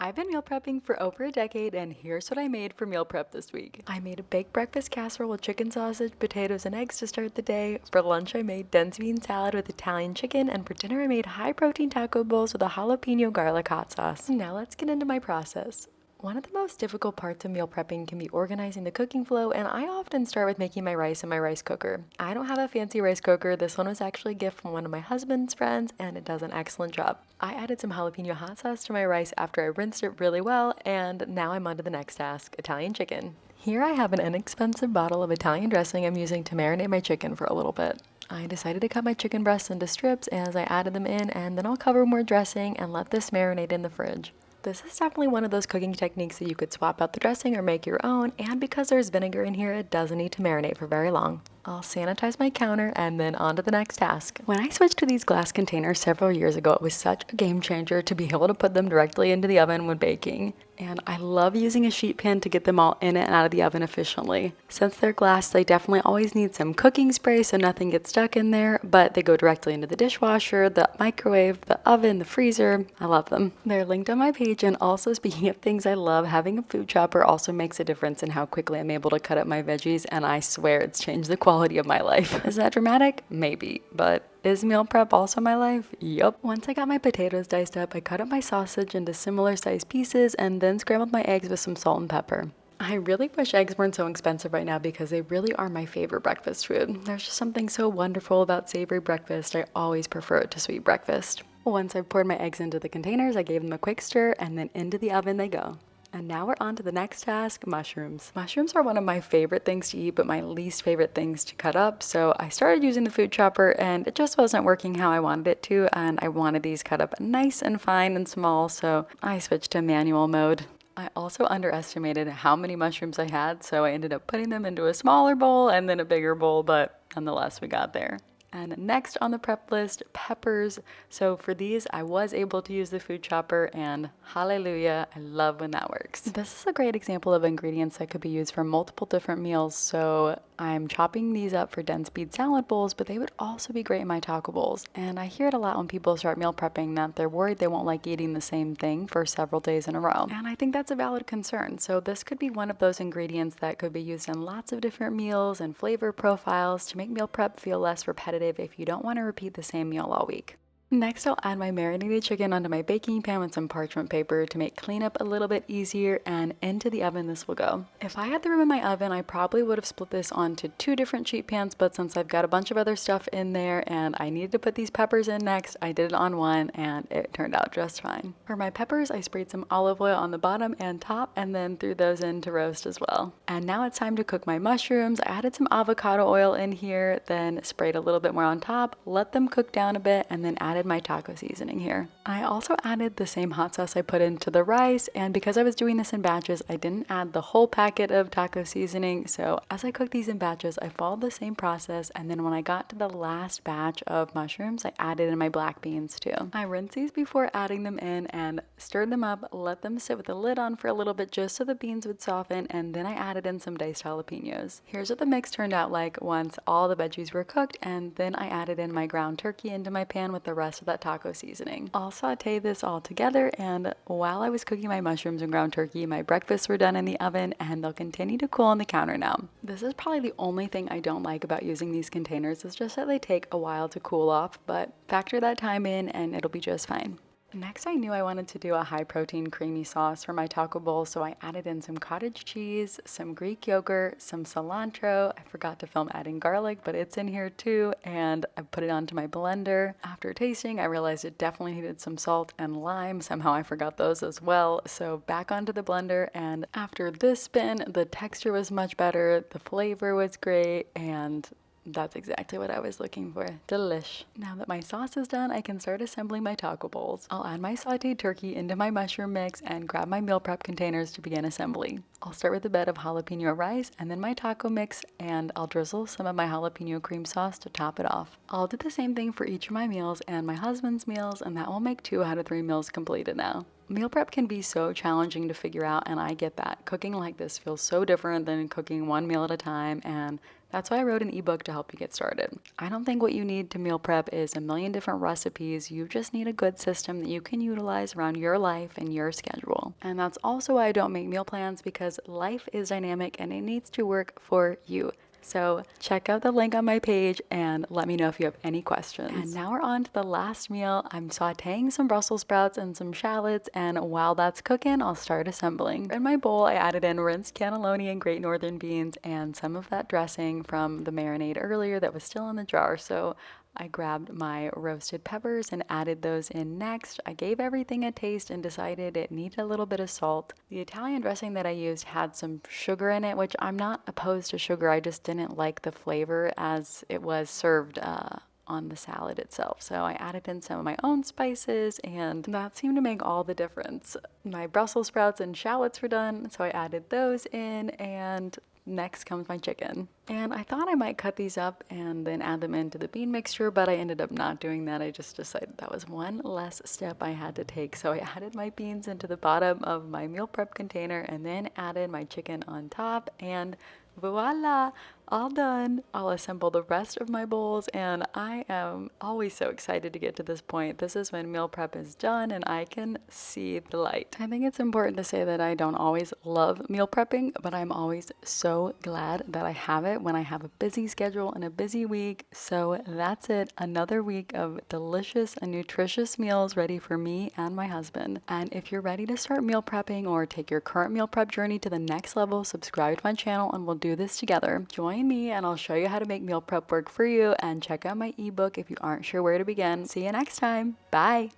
I've been meal prepping for over a decade, and here's what I made for meal prep this week. I made a baked breakfast casserole with chicken sausage, potatoes, and eggs to start the day. For lunch, I made dense bean salad with Italian chicken, and for dinner, I made high protein taco bowls with a jalapeno garlic hot sauce. Now let's get into my process. One of the most difficult parts of meal prepping can be organizing the cooking flow, and I often start with making my rice in my rice cooker. I don't have a fancy rice cooker. This one was actually a gift from one of my husband's friends, and it does an excellent job. I added some jalapeno hot sauce to my rice after I rinsed it really well, and now I'm on to the next task, Italian chicken. Here I have an inexpensive bottle of Italian dressing I'm using to marinate my chicken for a little bit. I decided to cut my chicken breasts into strips as I added them in, and then I'll cover more dressing and let this marinate in the fridge. This is definitely one of those cooking techniques that you could swap out the dressing or make your own, and because there's vinegar in here, it doesn't need to marinate for very long. I'll sanitize my counter and then on to the next task. When I switched to these glass containers several years ago, it was such a game changer to be able to put them directly into the oven when baking. And I love using a sheet pan to get them all in and out of the oven efficiently. Since they're glass, they definitely always need some cooking spray so nothing gets stuck in there, but they go directly into the dishwasher, the microwave, the oven, the freezer. I love them. They're linked on my page, and also speaking of things I love, having a food chopper also makes a difference in how quickly I'm able to cut up my veggies, and I swear it's changed the quality of my life. Is that dramatic? Maybe, but is meal prep also my life? Yup. Once I got my potatoes diced up, I cut up my sausage into similar sized pieces and then scrambled my eggs with some salt and pepper. I really wish eggs weren't so expensive right now because they really are my favorite breakfast food. There's just something so wonderful about savory breakfast. I always prefer it to sweet breakfast. Once I've poured my eggs into the containers, I gave them a quick stir and then into the oven they go. And now we're on to the next task, mushrooms. Mushrooms are one of my favorite things to eat, but my least favorite things to cut up. So I started using the food chopper and it just wasn't working how I wanted it to. And I wanted these cut up nice and fine and small. So I switched to manual mode. I also underestimated how many mushrooms I had. So I ended up putting them into a smaller bowl and then a bigger bowl, but nonetheless, we got there. And next on the prep list, peppers. So for these, I was able to use the food chopper, and hallelujah, I love when that works. This is a great example of ingredients that could be used for multiple different meals. So I'm chopping these up for dense bean salad bowls, but they would also be great in my taco bowls. And I hear it a lot when people start meal prepping that they're worried they won't like eating the same thing for several days in a row. And I think that's a valid concern. So this could be one of those ingredients that could be used in lots of different meals and flavor profiles to make meal prep feel less repetitive if you don't want to repeat the same meal all week. Next, I'll add my marinated chicken onto my baking pan with some parchment paper to make cleanup a little bit easier, and into the oven this will go. If I had the room in my oven, I probably would have split this onto two different sheet pans, but since I've got a bunch of other stuff in there and I needed to put these peppers in next, I did it on one and it turned out just fine. For my peppers, I sprayed some olive oil on the bottom and top and then threw those in to roast as well. And now it's time to cook my mushrooms. I added some avocado oil in here, then sprayed a little bit more on top, let them cook down a bit, and then added my taco seasoning here. I also added the same hot sauce I put into the rice, and because I was doing this in batches, I didn't add the whole packet of taco seasoning. So as I cooked these in batches, I followed the same process, and then when I got to the last batch of mushrooms, I added in my black beans too. I rinsed these before adding them in and stirred them up, let them sit with the lid on for a little bit just so the beans would soften, and then I added in some diced jalapenos. Here's what the mix turned out like once all the veggies were cooked, and then I added in my ground turkey into my pan with the rest of that taco seasoning. I'll saute this all together, and while I was cooking my mushrooms and ground turkey, my breakfasts were done in the oven and they'll continue to cool on the counter now. This is probably the only thing I don't like about using these containers, is just that they take a while to cool off, but factor that time in and it'll be just fine. Next, I knew I wanted to do a high protein creamy sauce for my taco bowl, so I added in some cottage cheese, some Greek yogurt, some cilantro. I forgot to film adding garlic, but it's in here too, and I put it onto my blender. After tasting, I realized it definitely needed some salt and lime. Somehow I forgot those as well, so back onto the blender, and after this spin, the texture was much better, the flavor was great, and that's exactly what I was looking for. Delish. Now that my sauce is done, I can start assembling my taco bowls. I'll add my sauteed turkey into my mushroom mix and grab my meal prep containers to begin assembly. I'll start with a bed of jalapeno rice and then my taco mix, and I'll drizzle some of my jalapeno cream sauce to top it off. I'll do the same thing for each of my meals and my husband's meals, and that will make 2 out of 3 meals completed now. Meal prep can be so challenging to figure out, and I get that. Cooking like this feels so different than cooking one meal at a time, and That's why I wrote an ebook to help you get started. I don't think what you need to meal prep is a million different recipes. You just need a good system that you can utilize around your life and your schedule. And that's also why I don't make meal plans, because life is dynamic and it needs to work for you. So check out the link on my page and let me know if you have any questions. And now we're on to the last meal. I'm sauteing some Brussels sprouts and some shallots, and while that's cooking, I'll start assembling. In my bowl, I added in rinsed cannelloni and Great Northern beans and some of that dressing from the marinade earlier that was still in the jar. So I grabbed my roasted peppers and added those in next. I gave everything a taste and decided it needed a little bit of salt. The Italian dressing that I used had some sugar in it, which I'm not opposed to sugar. I just didn't like the flavor as it was served on the salad itself. So I added in some of my own spices, and that seemed to make all the difference. My Brussels sprouts and shallots were done, so I added those in, and next comes my chicken. And I thought I might cut these up and then add them into the bean mixture, but I ended up not doing that. I just decided that was one less step I had to take. So I added my beans into the bottom of my meal prep container and then added my chicken on top, and voila, all done. I'll assemble the rest of my bowls, and I am always so excited to get to this point. This is when meal prep is done and I can see the light. I think it's important to say that I don't always love meal prepping, but I'm always so glad that I have it when I have a busy schedule and a busy week. So that's it. Another week of delicious and nutritious meals ready for me and my husband. And if you're ready to start meal prepping or take your current meal prep journey to the next level, subscribe to my channel and we'll do this together. Join me and I'll show you how to make meal prep work for you, and check out my ebook if you aren't sure where to begin. See you next time. Bye.